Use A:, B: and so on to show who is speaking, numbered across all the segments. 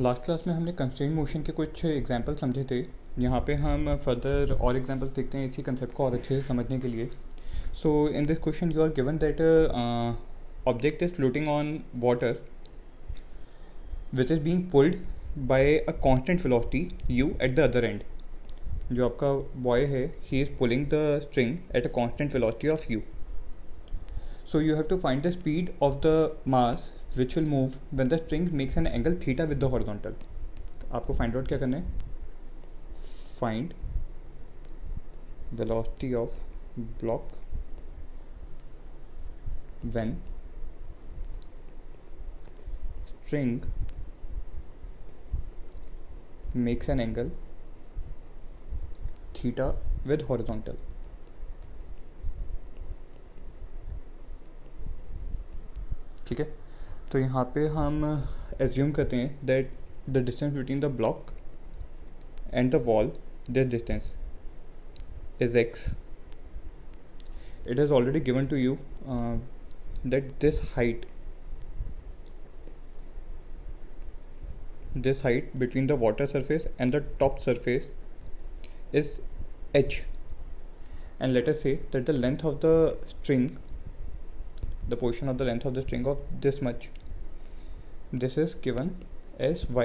A: Last class में हमने constraint motion के कुछ एग्जांपल समझे थे। यहाँ पे हम फर्दर और एग्जांपल देखते हैं इसी कंसेप्ट को और अच्छे से समझने के लिए। So in this question you are given that object is floating on water which is being pulled by a constant velocity u at the other end. जो आपका बॉय है he is pulling the string at a constant velocity of u. So you have to find the speed of the mass which will move when the string makes an angle theta with the horizontal. आपको find out क्या करना है? Find velocity of block when string makes an angle theta with horizontal. ठीक है, तो यहाँ पे हम एज्यूम करते हैं that the distance between the block and the wall, this distance is x. It is already given to you that this height between the water surface and the top surface is h, and let us say that the length of the string, the portion of the length of the string of this much, this is given as y.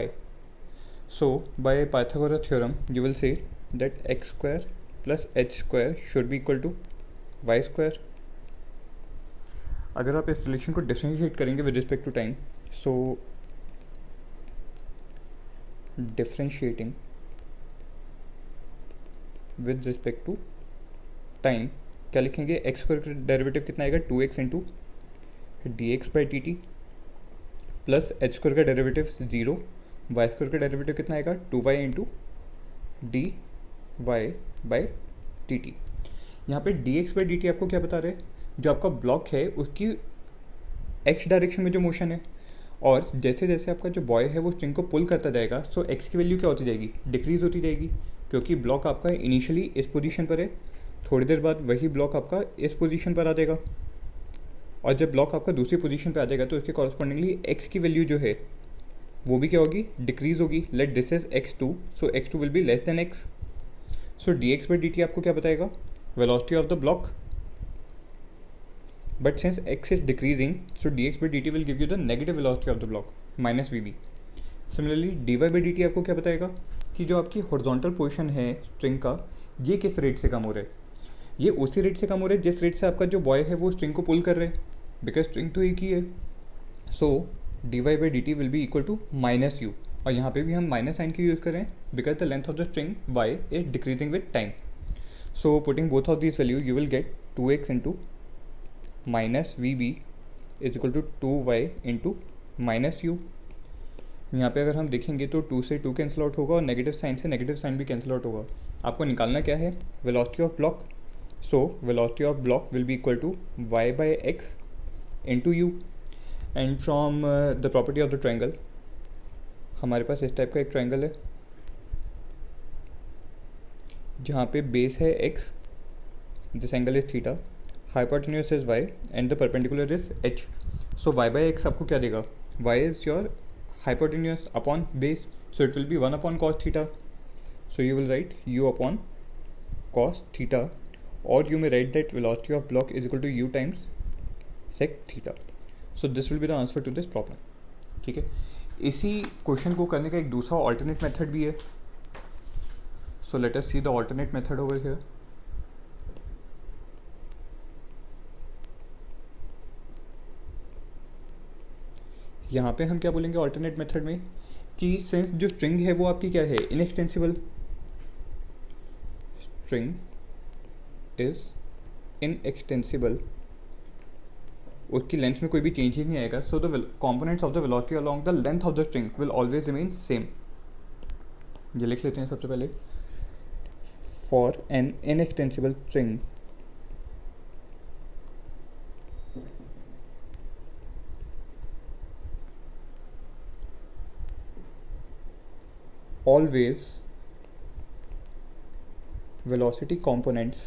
A: So by Pythagoras theorem you will say that x square plus h square should be equal to y square. अगर आप इस relation को differentiate करेंगे with respect to time, so differentiating with respect to time क्या लिखेंगे? X square का derivative कितना आएगा? 2x into d x by t t plus h square का डेरिवेटिव 0, वाई स्क्वायर का डेरिवेटिव कितना आएगा? 2y into d Y by t t. यहाँ पे d x by D T आपको क्या बता रहे हैं? जो आपका ब्लॉक है उसकी एक्स डायरेक्शन में जो मोशन है, और जैसे जैसे आपका जो बॉय है वो स्ट्रिंग को पुल करता जाएगा, सो एक्स की वैल्यू क्या होती जाएगी? डिक्रीज होती जाएगी, क्योंकि ब्लॉक आपका इनिशियली इस पोजीशन पर है, थोड़ी देर बाद वही ब्लॉक आपका इस पोजीशन पर आ जाएगा, और जब ब्लॉक आपका दूसरी पोजीशन पर आ जाएगा तो उसके कॉरस्पॉन्डिंगली एक्स की वैल्यू जो है वो भी क्या होगी? डिक्रीज होगी. Let this is x2, so x2 will be less than x. So D x by D T आपको क्या बताएगा? Velocity of the block. But since x is decreasing, so dx by dt will give you the negative velocity of the block minus vb. Similarly dy by dt आपको क्या बताएगा कि जो आपकी horizontal position है स्ट्रिंग का, ये किस रेट से कम हो रहा है? ये उसी रेट से कम हो रहा है जिस रेट से आपका जो बॉय है वो स्ट्रिंग को पुल कर रहे हैं, बिकॉज स्ट्रिंग तो एक ही है. So D Y by D T will be equal to minus U, और यहाँ पे भी हम माइनस साइन की यूज़ कर रहे हैं because the length of the string y is decreasing with time. So putting both of this value you will get 2x into minus v b is equal to 2y into minus u. यहाँ पे अगर हम देखेंगे तो 2 से 2 cancel out होगा और negative sign से नेगेटिव साइन भी कैंसिल आउट होगा. आपको निकालना क्या है? Velocity of block. So velocity of block will be equal to y by x into u. And from the property of the triangle, हमारे पास इस टाइप का एक ट्रायंगल है जहाँ पे बेस है x, this angle is theta, hypotenuse is y and the perpendicular is h. So y by x आपको क्या देगा? y is your hypotenuse upon base, so it will be 1 upon cos theta. So you will write u upon cos theta, or you may write that velocity of block is equal to u times sec theta. So this will be the answer to this problem. ठीक है, इसी question को करने का एक दूसरा alternate method भी है. So let us see the alternate method over here. यहाँ पे हम क्या बोलेंगे ऑल्टरनेट मेथड में कि सिंस जो स्ट्रिंग है वो आपकी क्या है? इनएक्सटेंसिबल. स्ट्रिंग इज इनएक्सटेंसिबल, उसकी लेंथ में कोई भी चेंज ही नहीं आएगा. So the components of the velocity along the length of the string will always remain same. ये लिख लेते हैं सबसे पहले. For an inextensible string always velocity components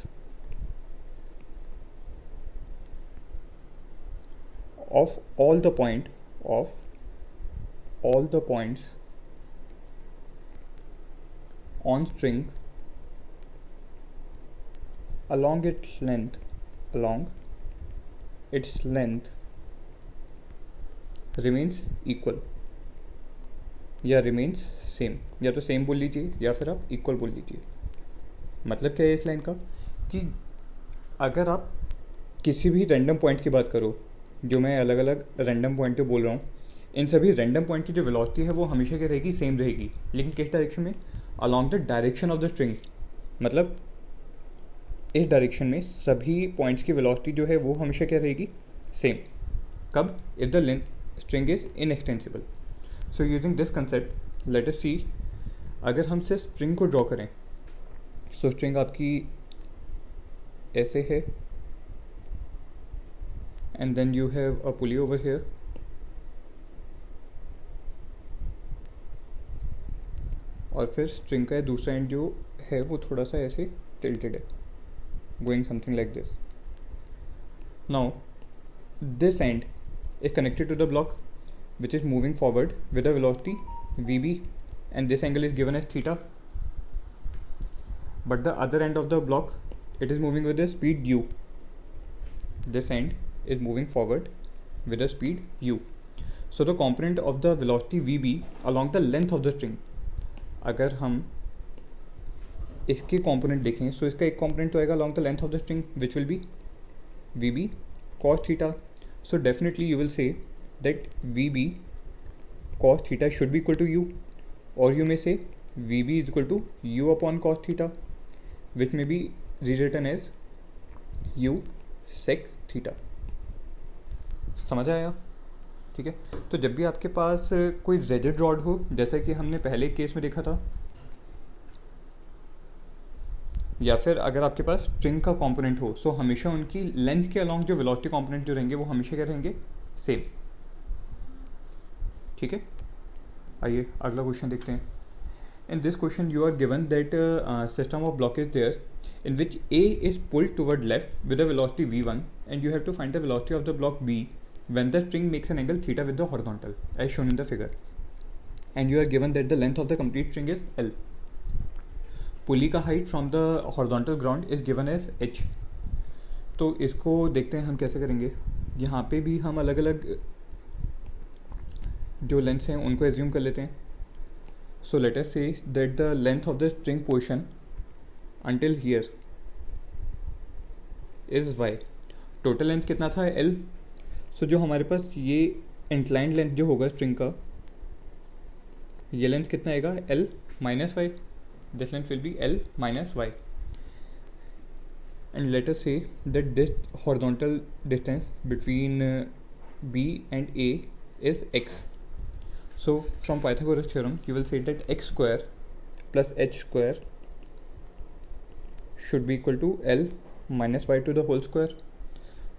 A: of all the points on string along its length remains equal या remains same, या तो same बोल लीजिए या फिर आप इक्वल बोल लीजिए। मतलब क्या है इस लाइन का कि अगर आप किसी भी रैंडम पॉइंट की बात करो, जो मैं अलग अलग रैंडम पॉइंट जो बोल रहा हूँ, इन सभी रैंडम पॉइंट की जो वेलोसिटी है वो हमेशा क्या रहेगी, सेम रहेगी। लेकिन किस डायरेक्शन में, along the direction of the string. मतलब इस डायरेक्शन में सभी पॉइंट्स की वेलोसिटी जो है वो हमेशा क्या रहेगी, सेम। कब, if the length string is inextensible. So using this concept let us see, अगर हम से स्ट्रिंग को ड्रॉ करें, सो स्ट्रिंग आपकी ऐसे है and then you have a pulley over here, और फिर स्ट्रिंग का दूसरा एंड जो है वो थोड़ा सा ऐसे टिल्टेड है, going something like this. Now this and is connected to the block which is moving forward with a velocity vb, and this angle is given as theta. But the other end of the block, it is moving with a speed u. This end is moving forward with a speed u. So the component of the velocity vb along the length of the string, अगर हम इसके component देखें, so इसका एक component तो आएगा along the length of the string which will be vb cos theta. So definitely you will say that vb cos theta should be equal to u, or you may say vb is equal to u upon cos theta, which may be rewritten as u sec theta. समझ आया? ठीक है। तो जब भी आपके पास कोई rigid rod हो, जैसा कि हमने पहले केस में देखा था, या फिर अगर आपके पास स्ट्रिंग का कंपोनेंट हो, सो हमेशा उनकी लेंथ के अलॉन्ग जो वेलोसिटी कंपोनेंट जो रहेंगे वो हमेशा क्या रहेंगे, सेम। ठीक है, आइए अगला क्वेश्चन देखते हैं। In this question you are given that system of block is there in which A is pulled toward left with the velocity v1 and you have to find the velocity of the block b when the string makes an angle theta with the horizontal as shown in the figure, and you are given that the length of the complete string is L. Pulley का height from the horizontal ground is given as h. तो इसको देखते हैं हम कैसे करेंगे। यहाँ पे भी हम अलग अलग जो लेंथ्स हैं उनको एज्यूम कर लेते हैं। सो let us say that the length of the string portion until here is y. Total length कितना था, L. सो जो हमारे पास ये इंक्लाइंड लेंथ जो होगा स्ट्रिंग का, ये लेंथ कितना आएगा, L minus y. This length will be L minus y, and let us say that this horizontal distance between B and A is x. So from Pythagoras theorem you will say that x square plus h square should be equal to L minus y to the whole square.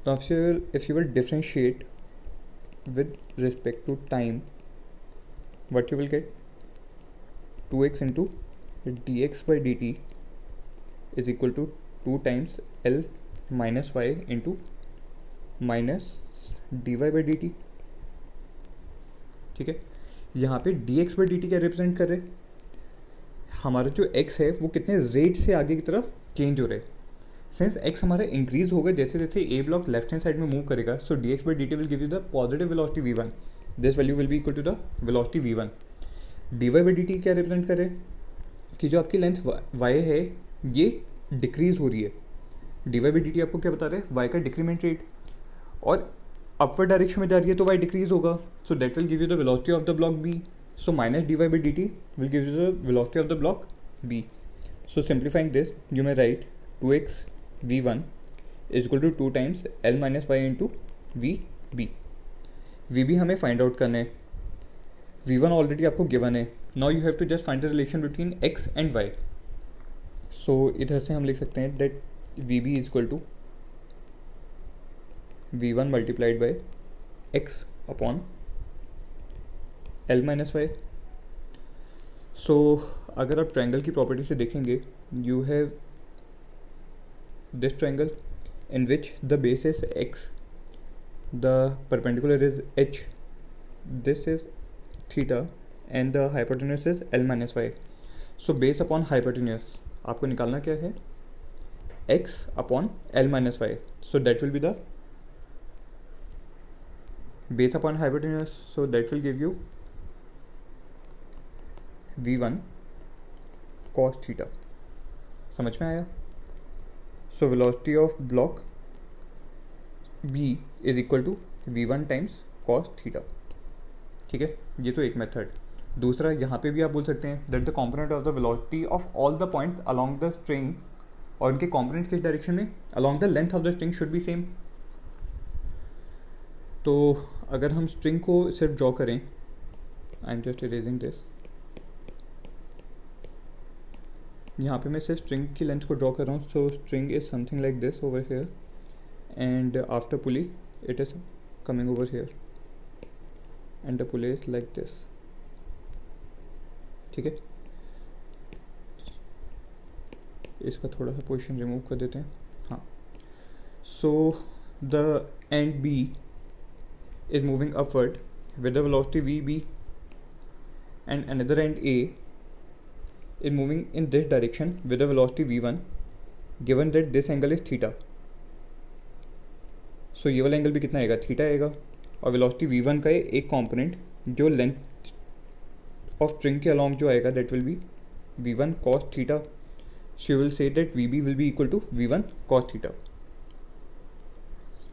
A: Now if you will differentiate with respect to time, what you will get, 2x into dx by dt is equal to 2 times L minus y into minus dy by dt. ठीक है, यहाँ पे dx by dt क्या represent कर रहे, हमारा जो x है वो कितने रेट से आगे की तरफ चेंज हो रहा है। सिंस x हमारा इंक्रीज होगा जैसे जैसे a block left hand side में मूव करेगा, सो dx by dt will give you the positive velocity v1. This value will be equal to the velocity v1. dy by dt क्या represent करे कि जो आपकी लेंथ y है ये decrease हो रही है। dy by dt आपको क्या बता रहे हैं, y का डिक्रीमेंट रेट, और अपवर्ड डायरेक्शन में जा रही है तो y डिक्रीज होगा, so that will give you the velocity of the block b. So minus dy by dt will give you the velocity of the block b. So simplifying this you may write 2x v1 is equal to 2 times L minus y into vb. vb हमें find out करना है, v1 already आपको given है। Now you have to just find the relation between x and y. So इधर से हम लिख सकते हैं that vb is equal to v1 multiplied by x upon L minus y. So अगर आप ट्रायंगल की प्रॉपर्टी से देखेंगे, you have this triangle in which the base is x, the perpendicular is h, this is theta and the hypotenuse is L minus y. So base upon hypotenuse आपको निकालना क्या है, x upon l minus y. So that will be the base upon hypotenuse. So that will give you v1 cos theta. समझ में आया? So velocity of block b is equal to v1 times cos theta. ठीक है, ये तो एक method. दूसरा यहाँ पे भी आप बोल सकते हैं that the component of the velocity of all the points along the string, और उनके कॉम्पोनेंट्स किस डायरेक्शन में, along the length of the string should be same. तो अगर हम स्ट्रिंग को सिर्फ ड्रॉ करें, I am just erasing this, यहाँ पे मैं सिर्फ स्ट्रिंग की लेंथ को ड्रॉ कर रहा हूँ. सो string is something like this over here, and after pulley it is coming over here, and the pulley is like this. ठीक है, इसका थोड़ा सा पोजीशन रिमूव कर देते हैं. हाँ, so the end B is moving upward with the velocity V B, and another end A is moving in this direction with the velocity v1 given that this angle is theta. So ये वाला angle भी कितना आएगा, theta आएगा. और velocity v1 का एक component जो लेंथ ऑफ स्ट्रिंग के अलॉन्ग जो आएगा that will B v1 cos theta. So you will say that VB will be equal to V1 cos theta,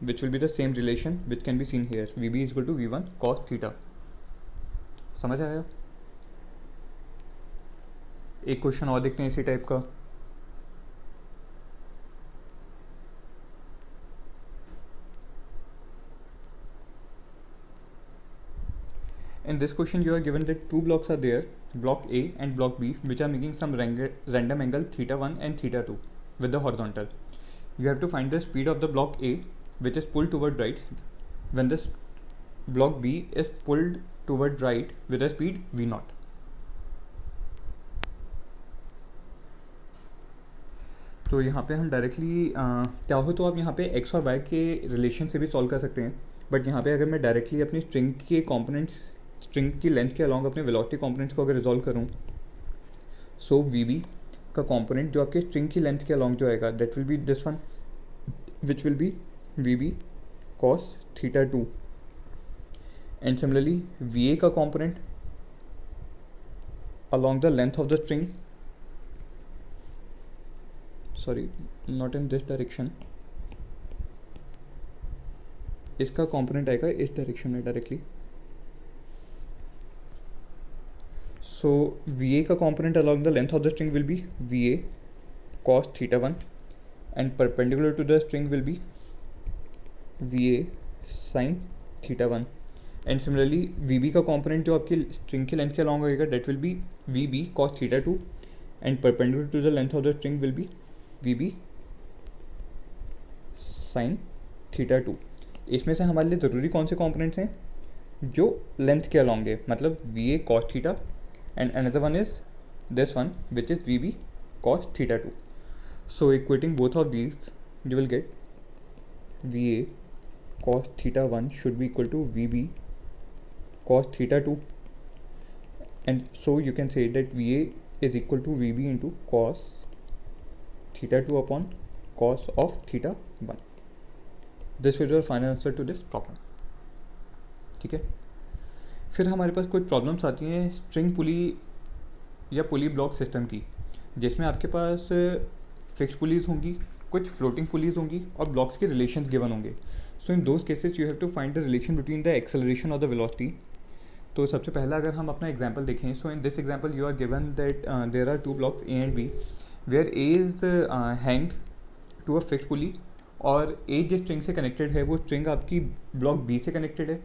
A: which will be the same relation which can be seen here. VB is equal to V1 cos theta. समझ आया? एक question और देखते हैं इसी type का. In this question you are given that two blocks are there, block A and block B, which are making some random angle theta 1 and theta 2 with the horizontal. You have to find the speed of the block A which is pulled toward right when this block B is pulled toward right with a speed v0. तो यहाँ पे हम directly चाहो तो आप यहाँ पे x और y के रिलेशन से भी सॉल्व कर सकते हैं. बट यहाँ पे अगर मैं डायरेक्टली अपनी स्ट्रिंग के कॉम्पोनेंट्स, स्ट्रिंग की लेंथ के अलॉन्ग अपने वेलोसिटी कॉम्पोनेंट्स को अगर रिजॉल्व करूँ, सो वी का कॉम्पोनेंट जो आपके स्ट्रिंग की लेंथ के अलॉन्ग जो आएगा that will be this one, which will be V cos theta 2. And similarly V का component along the length of the string, sorry not in this direction, इसका component आएगा इस डायरेक्शन में directly. So VA का component along the length of the string will be VA cos theta 1, and perpendicular to the string will be VA sin theta 1. And similarly VB का component जो आपकी string की length के along होएगा that will be VB cos theta 2, and perpendicular to the length of the string will be VB sin theta 2. इसमें से हमारे लिए ज़रूरी कौन से components हैं, जो लेंथ के along है, मतलब VA cos theta, and another one is this one which is VB cos theta 2. So equating both of these you will get VA cos theta 1 should be equal to VB cos theta 2, and so you can say that VA is equal to VB into cos theta 2 upon cos of theta 1. This is your final answer to this problem. ठीक है, फिर हमारे पास कुछ problems आती हैं string पुली या पुली block system की, जिसमें आपके पास फिक्स पुलीज़ होंगी, कुछ फ्लोटिंग पुलीज़ होंगी और ब्लॉक्स के रिलेशंस गिवन होंगे. So in those cases you have to find the relation between the acceleration और द वेलोसिटी. तो सबसे पहला अगर हम अपना एग्जांपल देखें, so in this example you are given that there are two blocks A and B where A is hang to a fix pulley, और A जिस स्ट्रिंग से कनेक्टेड है वो स्ट्रिंग आपकी ब्लॉक बी से कनेक्टेड है,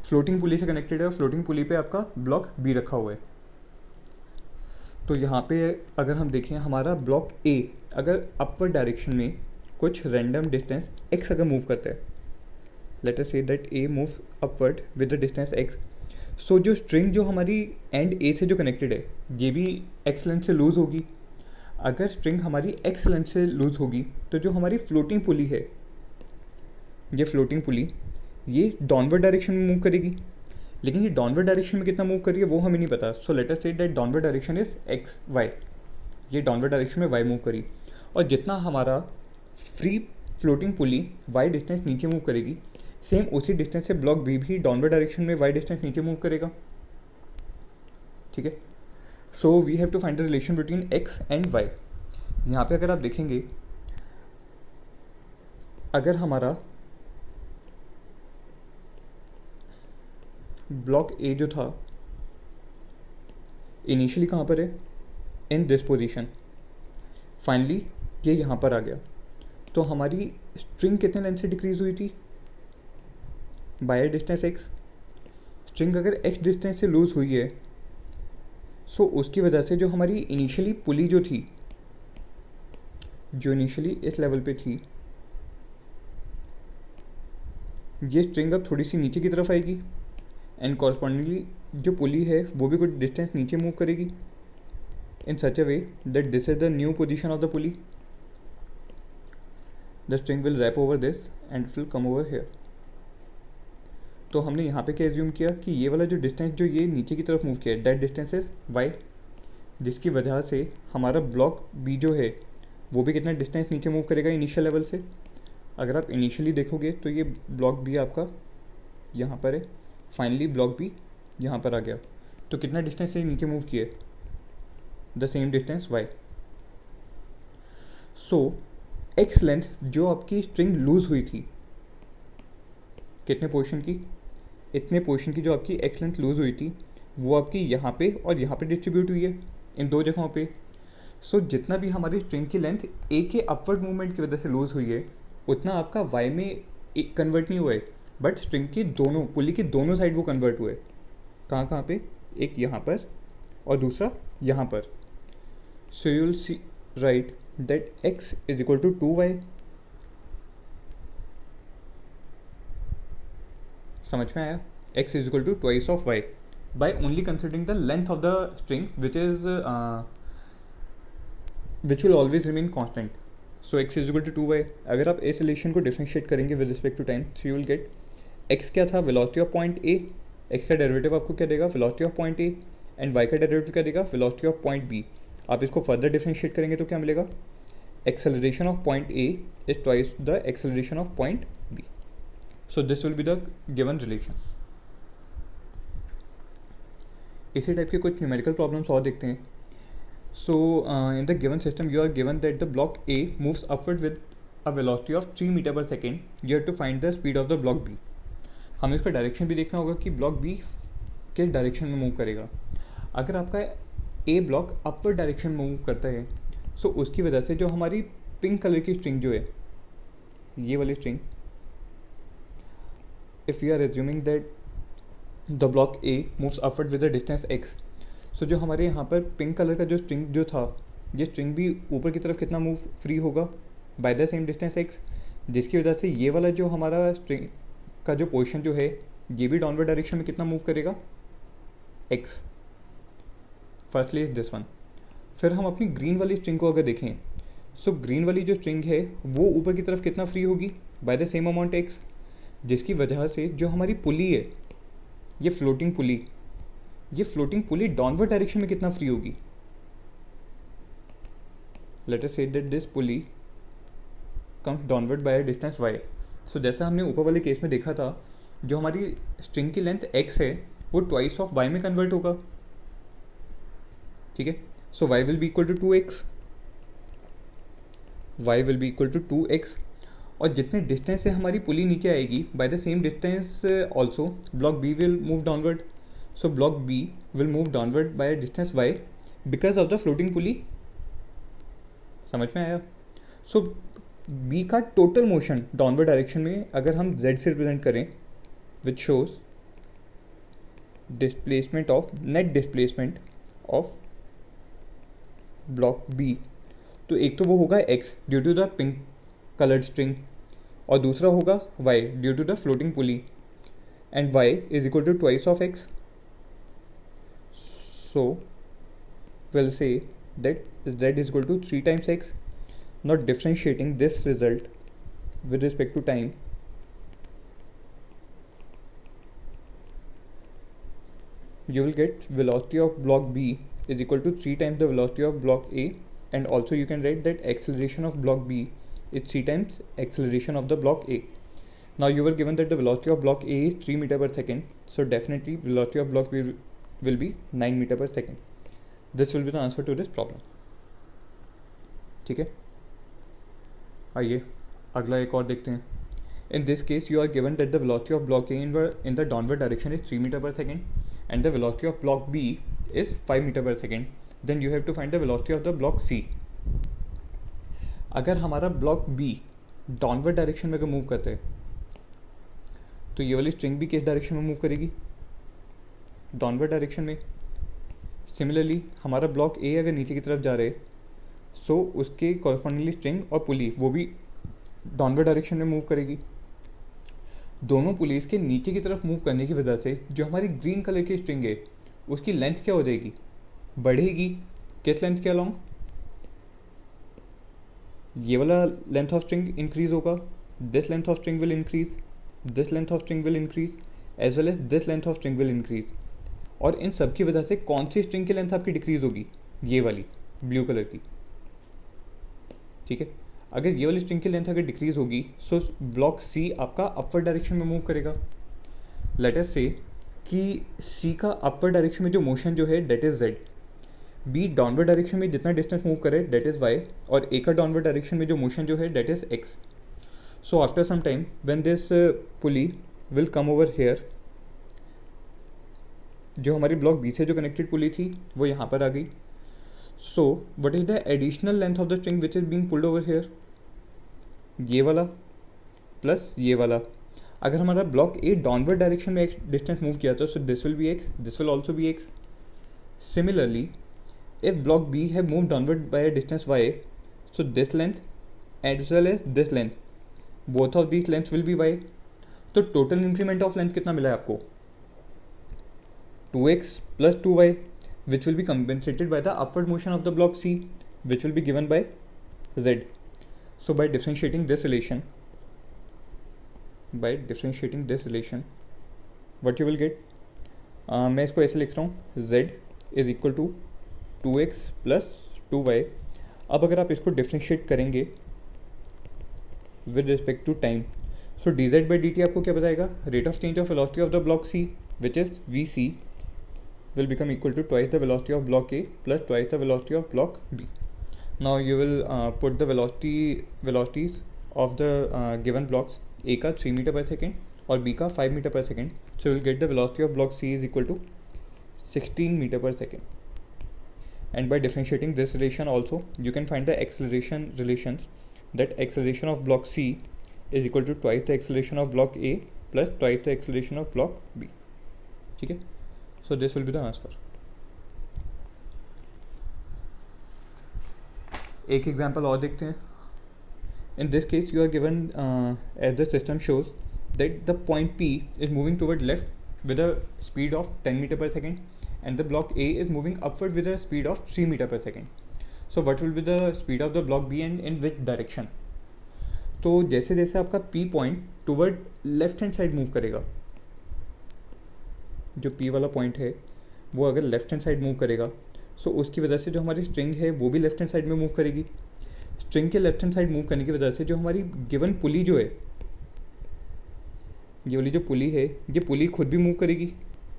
A: floating पुली से connected है, और फ्लोटिंग पुली पे आपका ब्लॉक बी रखा हुआ है. तो यहाँ पे अगर हम देखें हमारा ब्लॉक ए अगर अपवर्ड डायरेक्शन में कुछ रैंडम डिस्टेंस एक्स अगर मूव करता है, let us say that A move upward with the distance X, so जो स्ट्रिंग जो हमारी एंड ए से जो कनेक्टेड है ये भी एक्स लेंथ से लूज़ होगी. अगर स्ट्रिंग हमारी एक्स लेंथ से लूज़ होगी तो जो हमारी फ्लोटिंग पुली है, ये फ्लोटिंग पुली ये डाउनवर्ड डायरेक्शन में मूव करेगी, लेकिन ये डाउनवर्ड डायरेक्शन में कितना मूव कर रही है वो हमें नहीं पता. सो let us say that downward direction is x y. ये डाउनवर्ड डायरेक्शन में वाई मूव करी, और जितना हमारा free floating pulley y distance नीचे मूव करेगी, सेम उसी डिस्टेंस से ब्लॉक बी भी डाउनवर्ड डायरेक्शन में वाई डिस्टेंस नीचे मूव करेगा. ठीक है. So we have to find the relation between x and y. यहाँ पे अगर आप देखेंगे, अगर हमारा ब्लॉक ए जो था इनिशियली कहाँ पर है, इन दिस पोजीशन, फाइनली ये यहाँ पर आ गया, तो हमारी स्ट्रिंग कितने लेंथ से डिक्रीज हुई थी, बाय डिस्टेंस एक्स. स्ट्रिंग अगर एक्स डिस्टेंस से लूज हुई है, सो उसकी वजह से जो हमारी इनिशियली पुली जो थी, जो इनिशियली इस लेवल पे थी, ये स्ट्रिंग अब थोड़ी सी नीचे की तरफ आएगी, एंड कॉरस्पॉन्डिंगली जो पुली है वो भी कुछ डिस्टेंस नीचे मूव करेगी, in such a way that this is the new position of the pulley. The string will wrap over this and it will come over here. तो हमने यहाँ पे क्या एज्यूम किया कि ये वाला जो डिस्टेंस जो ये नीचे की तरफ मूव किया है, दैट डिस्टेंस इज y, जिसकी वजह से हमारा ब्लॉक b जो है वो भी कितना डिस्टेंस नीचे मूव करेगा इनिशियल लेवल से. अगर आप इनिशियली देखोगे तो ये ब्लॉक b आपका यहाँ पर है, फाइनली ब्लॉक b यहाँ पर आ गया, तो कितना डिस्टेंस से नीचे मूव किया है, the same distance y. So x length जो आपकी स्ट्रिंग लूज हुई थी, कितने पोर्शन की, इतने पोर्शन की जो आपकी x लेंथ लूज हुई थी, वो आपकी यहाँ पे और यहाँ पे डिस्ट्रीब्यूट हुई है, इन दो जगहों पे. सो जितना भी हमारी स्ट्रिंग की लेंथ a के अपवर्ड मूवमेंट की वजह से लूज हुई है, उतना आपका y में कन्वर्ट नहीं हुआ है, बट स्ट्रिंग के दोनों पुली के दोनों साइड वो कन्वर्ट हुए. कहाँ कहाँ पे, एक यहाँ पर और दूसरा यहाँ पर. So you will see write that x is equal to 2y. समझ में आया, x is equal to twice of y by only considering the length of the string which is which will always remain constant. So x is equal to 2y. अगर आप इस relation को differentiate करेंगे with respect to time, so you will get x क्या था, velocity of point A, x का derivative आपको क्या देगा, velocity of point A, and y का डेरिवेटिव क्या देगा, velocity of point B. आप इसको फर्दर डिफरेंशिएट करेंगे तो क्या मिलेगा, acceleration of point A is twice the acceleration of point B. So this will be the given relation. इसी टाइप के कुछ न्यूमेरिकल प्रॉब्लम्स और देखते हैं. So in the given system you are given that the block A moves upward with a velocity of 3 metre per second. You have to find the speed of the block B. हमें इसका direction भी देखना होगा कि block B किस direction में move करेगा. अगर आपका ए ब्लॉक अपवर्ड डायरेक्शन में मूव करता है, सो उसकी वजह से जो हमारी पिंक कलर की स्ट्रिंग जो है, ये वाली string, if you are assuming that the block A moves upward with the distance X, so जो हमारे यहाँ पर पिंक कलर का जो स्ट्रिंग जो था, ये स्ट्रिंग भी ऊपर की तरफ कितना मूव फ्री होगा, bye the same distance x, जिसकी वजह से ये वाला जो हमारा स्ट्रिंग का जो पोर्शन जो है, ये भी डाउनवर्ड डायरेक्शन में कितना मूव करेगा, x. Firstly is this one. फिर हम अपनी ग्रीन वाली स्ट्रिंग को अगर देखें, सो ग्रीन वाली जो स्ट्रिंग है वो ऊपर की तरफ कितना फ्री होगी, bye the same amount x, जिसकी वजह से जो हमारी पुली है, ये फ्लोटिंग पुली डाउनवर्ड डायरेक्शन में कितना फ्री होगी. Let us say that this pulley comes downward by a distance y. सो जैसा हमने ऊपर वाले केस में देखा था, जो हमारी स्ट्रिंग की लेंथ x है वो ट्वाइस ऑफ y में कन्वर्ट होगा. ठीक है. So y will be equal to 2x, y will be equal to 2x, और जितने डिस्टेंस से हमारी पुली नीचे आएगी, by the same distance also block b will move downward. So block b will move downward by distance y because of the floating pulley. समझ में आया. So b का टोटल मोशन डाउनवर्ड डायरेक्शन में अगर हम z से represent करें, which shows displacement of net displacement of block b, तो एक तो वो होगा x due to the pink coloured string, और दूसरा होगा y due to the floating pulley, and y is equal to twice of x. सो we'll say that z is equal to 3 times x. Now differentiating this result with respect to time, you will get velocity of block B is equal to 3 times the velocity of block A, and also you can write that acceleration of block B is 3 times acceleration of the block A. Now you were given that the velocity of block A is 3 meter per second, so definitely velocity of block B will be 9 meter per second. This will be the answer to this problem. ठीक है, आइए अगला एक और देखते हैं. In this case, you are given that the velocity of block A in the downward direction is 3 meter per second and the velocity of block B is 5 meter per second. Then you have to find the velocity of the block C. अगर हमारा block B downward direction में अगर move करते हैं तो ये वाली string भी किस डायरेक्शन में मूव करेगी? डाउनवर्ड डायरेक्शन में. सिमिलरली हमारा ब्लॉक A अगर नीचे की तरफ जा रहे सो उसके कॉरस्पॉन्डिंगली स्ट्रिंग और पुली वो भी डाउनवर्ड डायरेक्शन में मूव करेगी. दोनों पुलिस के नीचे की तरफ मूव करने की वजह से जो हमारी ग्रीन कलर की स्ट्रिंग है उसकी लेंथ क्या हो जाएगी? बढ़ेगी. किस लेंथ के अलॉन्ग? ये वाला लेंथ ऑफ स्ट्रिंग इंक्रीज होगा. This length of string will increase, this length of string will increase as well as this length of string will increase. और इन सब की वजह से कौन सी स्ट्रिंग की लेंथ आपकी डिक्रीज होगी? ये वाली ब्लू कलर की. ठीक है, अगर ये वाली स्ट्रिंग की लेंथ अगर डिक्रीज होगी सो ब्लॉक सी आपका अपवर्ड डायरेक्शन में मूव करेगा. लेट अस से कि सी का अपवर्ड डायरेक्शन में जो मोशन जो है that is z. B downward direction में जितना डिस्टेंस मूव करे डेट इज वाई, और ए का डाउनवर्ड डायरेक्शन में जो मोशन जो है that is x. So after some time when this pulley will come over here, जो हमारी ब्लॉक बी से जो कनेक्टेड पुली थी वो यहाँ पर आ गई. So what is the additional length of the string which is being pulled over here? ये वाला प्लस ये वाला. अगर हमारा ब्लॉक ए डाउनवर्ड डायरेक्शन में एक डिस्टेंस मूव किया था सो this will B x, this will also be x. Similarly if block B have moved downward by a distance y, so this length as well as this length, both of these lengths will be y. तो total increment of length कितना मिला है आपको? 2x plus 2y, which will be compensated by the upward motion of the block C, which will be given by z. So by differentiating this relation, what you will get, मैं इसको ऐसे लिख रहा हूँ, z is equal to 2x plus 2y. अब अगर आप इसको डिफ्रेंशिएट करेंगे with respect to time, so D Z by D T आपको क्या बताएगा? Rate of change of velocity of the block C which is V C will become equal to twice the velocity of block A plus twice the velocity of block B. Now you will put the velocities of the given blocks. A का 3 metre per second और B का 5 metre per second. So will get the velocity of block c is equal to 16 metre per second. And by differentiating this relation also, you can find the acceleration relations, that acceleration of block C is equal to twice the acceleration of block A plus twice the acceleration of block B. ठीक है, so this will be the answer. एक example और देखते हैं. In this case, you are given as the system shows that the point P is moving toward left with a speed of 10 meter per second. And the block A is moving upward with a speed of 3 meter per second. So what will be the speed of the block B and in which direction? तो जैसे जैसे आपका P point toward left hand side move करेगा, जो P वाला point है वो अगर लेफ्ट हैंड साइड मूव करेगा सो उसकी वजह से जो हमारी स्ट्रिंग है वो भी लेफ्ट हैंड साइड में मूव करेगी. स्ट्रिंग के लेफ्ट हैंड साइड मूव करने की वजह से जो हमारी गिवन पुली जो है, ये वाली जो पुली है, ये पुली खुद भी मूव करेगी.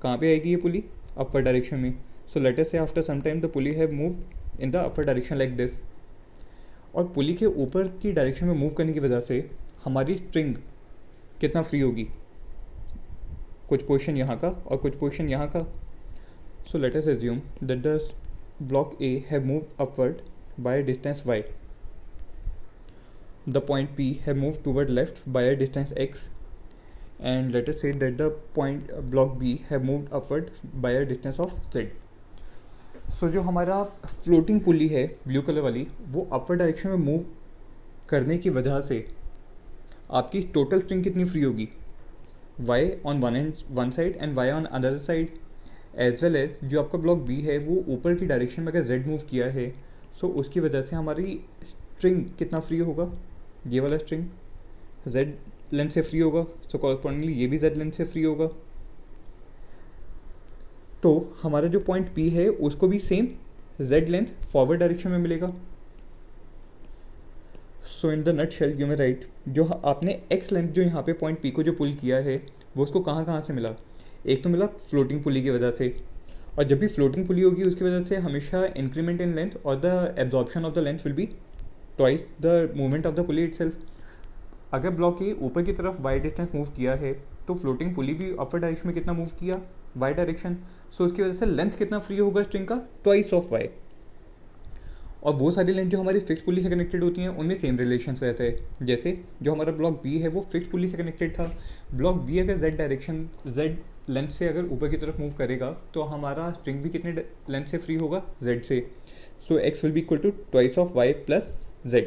A: कहाँ पे आएगी ये पुली? upward direction में. So let us say after some time the pulley have moved in the upward direction like this. और पुली के ऊपर की डायरेक्शन में मूव करने की वजह से हमारी स्ट्रिंग कितना फ्री होगी? कुछ पोर्शन यहाँ का और कुछ पोर्शन यहाँ का. So let us assume that the block A have moved upward by a distance y. The point P have moved toward left by a distance x. And let us say that the point block B have moved upward by a distance of z. So जो हमारा floating पुली है blue colour वाली वो upward direction में move करने की वजह से आपकी टोटल स्ट्रिंग कितनी फ्री होगी? y on one side and y on another side, as well as जो आपका ब्लॉक B है वो ऊपर की डायरेक्शन में अगर z मूव किया है सो उसकी वजह से हमारी स्ट्रिंग कितना फ्री होगा? ये वाला स्ट्रिंग z लेंथ से फ्री होगा, सो कॉरस्पॉन्डिंगली ये भी z लेंथ से फ्री होगा. तो हमारा जो पॉइंट P है उसको भी same z length forward direction में मिलेगा। So in the nutshell you may write, जो आपने x लेंथ जो यहाँ पे पॉइंट P को जो पुल किया है वो उसको कहाँ कहाँ से मिला। एक तो मिला फ्लोटिंग पुली की वजह से, और जब भी फ्लोटिंग पुली होगी उसकी वजह से हमेशा इंक्रीमेंट इन लेंथ और the absorption of the length will be twice the movement of the pulley itself. अगर ब्लॉक ए ऊपर की तरफ y डिस्टेंस मूव किया है तो फ्लोटिंग पुली भी अपर डायरेक्शन में कितना मूव किया, y डायरेक्शन। सो उसकी वजह से लेंथ कितना फ्री होगा स्ट्रिंग का, ट्वाइस ऑफ y। और वो सारी लेंथ जो हमारी फिक्स पुली से कनेक्टेड होती हैं उनमें सेम रिलेशंस रहते हैं। जैसे जो हमारा ब्लॉक बी है वो फिक्स पुली से कनेक्टेड था, ब्लॉक बी अगर z डायरेक्शन z लेंथ से अगर ऊपर की तरफ मूव करेगा तो हमारा स्ट्रिंग भी कितने लेंथ से फ्री होगा, z से। So x will be equal to twice of y plus z,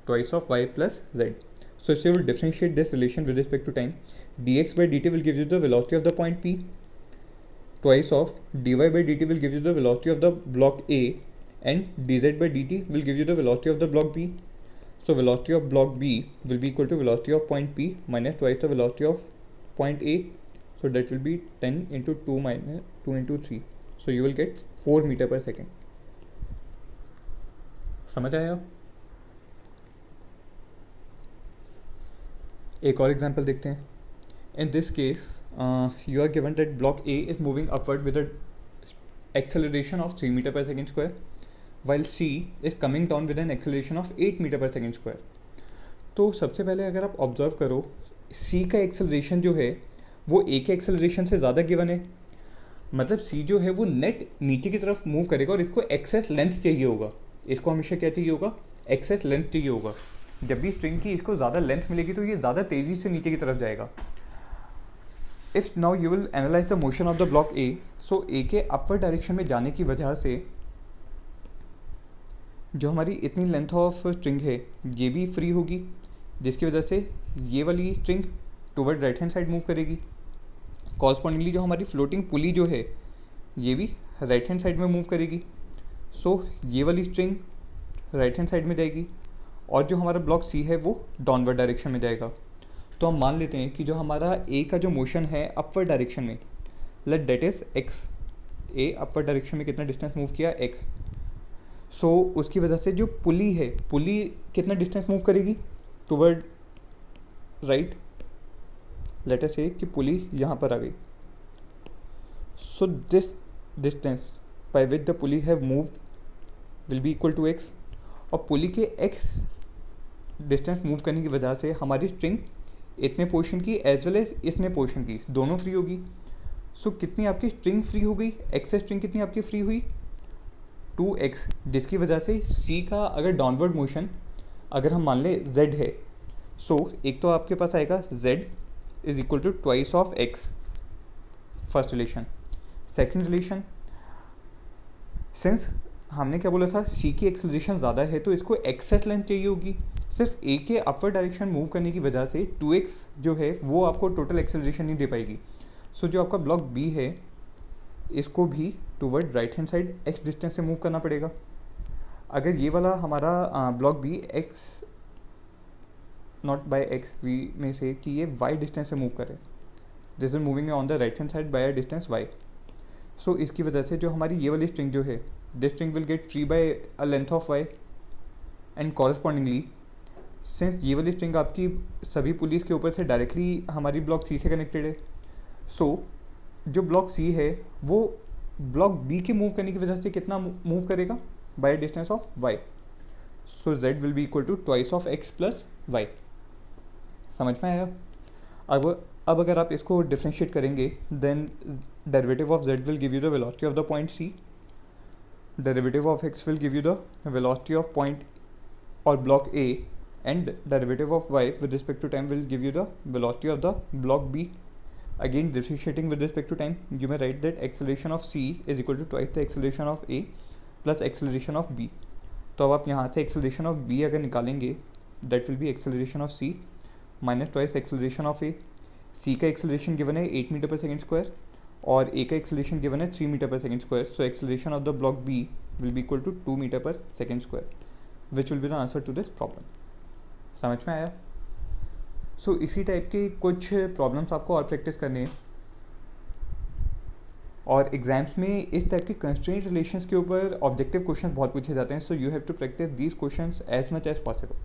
A: twice of y plus z. So if you will differentiate this relation with respect to time, dx by dt will give you the velocity of the point P, twice of dy by dt will give you the velocity of the block A, and dz by dt will give you the velocity of the block B. So velocity of block B will be equal to velocity of point P minus twice the velocity of point A. So that will be 10 into 2 minus 2 into 3. So you will get 4 meter per second. समझ आया? एक और example देखते हैं। In this case you are given that block A is moving upward with acceleration of 3 metre per second square, while C is coming down with an acceleration of 8 metre per second square. तो सबसे पहले अगर आप observe करो, सी का acceleration जो है वो ए के एक्सेलरेशन से ज़्यादा गिवन है, मतलब सी जो है वो नेट नीचे की तरफ मूव करेगा और इसको एक्सेस लेंथ चाहिए होगा। इसको हमेशा क्या चाहिए होगा, एक्सेस लेंथ चाहिए होगा। जब भी स्ट्रिंग की इसको ज़्यादा लेंथ मिलेगी तो ये ज़्यादा तेज़ी से नीचे की तरफ जाएगा। If now you will analyse the motion of the block A, so A के अपवर्ड डायरेक्शन में जाने की वजह से जो हमारी इतनी लेंथ ऑफ स्ट्रिंग है ये भी फ्री होगी, जिसकी वजह से ये वाली string toward right hand side move करेगी। कॉरस्पॉन्डिंगली जो हमारी फ्लोटिंग पुली जो है ये भी राइट हैंड साइड में मूव करेगी। सो ये वाली स्ट्रिंग राइट हैंड साइड में जाएगी और जो हमारा ब्लॉक सी है वो डाउनवर्ड डायरेक्शन में जाएगा। तो हम मान लेते हैं कि जो हमारा ए का जो मोशन है अपवर्ड डायरेक्शन में, let that is x, A upward direction में कितना डिस्टेंस मूव किया, एक्स। सो उसकी वजह से जो पुली है, पुली कितना डिस्टेंस मूव करेगी toward right. Let us say कि पुली यहाँ पर आ गई। So this distance by which the pulley have moved will be equal to x, और पुली के एक्स डिस्टेंस मूव करने की वजह से हमारी स्ट्रिंग इतने पोर्शन की एज वेल एज इतने पोर्शन की दोनों फ्री होगी। सो कितनी आपकी स्ट्रिंग फ्री हो गई, एक्स स्ट्रिंग कितनी आपकी फ्री हुई, 2x, जिसकी वजह से c का अगर डाउनवर्ड मोशन अगर हम मान लें z है, सो एक तो आपके पास आएगा z is equal to twice of x, first relation. Second relation, since हमने क्या बोला था, c की एक्सेलरेशन ज़्यादा है तो इसको एक्सेस लेंथ चाहिए होगी। सिर्फ a के अपवर्ड डायरेक्शन मूव करने की वजह से 2x जो है वो आपको टोटल एक्सेलरेशन नहीं दे पाएगी। सो जो आपका ब्लॉक b है इसको भी toward right hand side x distance से मूव करना पड़ेगा। अगर ये वाला हमारा block b x not by x we में से कि ये y डिस्टेंस से मूव करे, this is moving on the right hand side by a distance y। सो इसकी वजह से जो हमारी ये वाली स्ट्रिंग जो है, this string will get free by a length of y, and correspondingly since ये वाली स्ट्रिंग आपकी सभी पुलिस के ऊपर से डायरेक्टली हमारी ब्लॉक सी से कनेक्टेड है, सो जो ब्लॉक सी है वो ब्लॉक बी के मूव करने की वजह से कितना मूव करेगा, by distance of y। So z will be equal to twice of x plus y। समझ में आया? अब अगर आप इसको डिफ्रेंशिएट करेंगे then derivative of z will give you the velocity of the point c, derivative of x will give you the velocity of point और block a, and derivative of y with respect to time will give you the velocity of the block B. Again differentiating with respect to time, you may write that acceleration of c is equal to twice the acceleration of a plus acceleration of b. तो अब आप यहाँ से acceleration of b अगर निकालेंगे that will be acceleration of c minus twice acceleration of a। c का acceleration given है 8 metre per second square और a का acceleration given है 3 metre per second square. So acceleration of the block b will be equal to 2 metre per second square, which will be the answer to this problem. समझ में आया? सो इसी type के कुछ problems आपको और प्रैक्टिस करनी है। और एग्जाम्स में इस टाइप के कंस्ट्रेंट रिलेशंस के ऊपर ऑब्जेक्टिव क्वेश्चन बहुत पूछे जाते हैं, so you have to practice these questions as much as possible.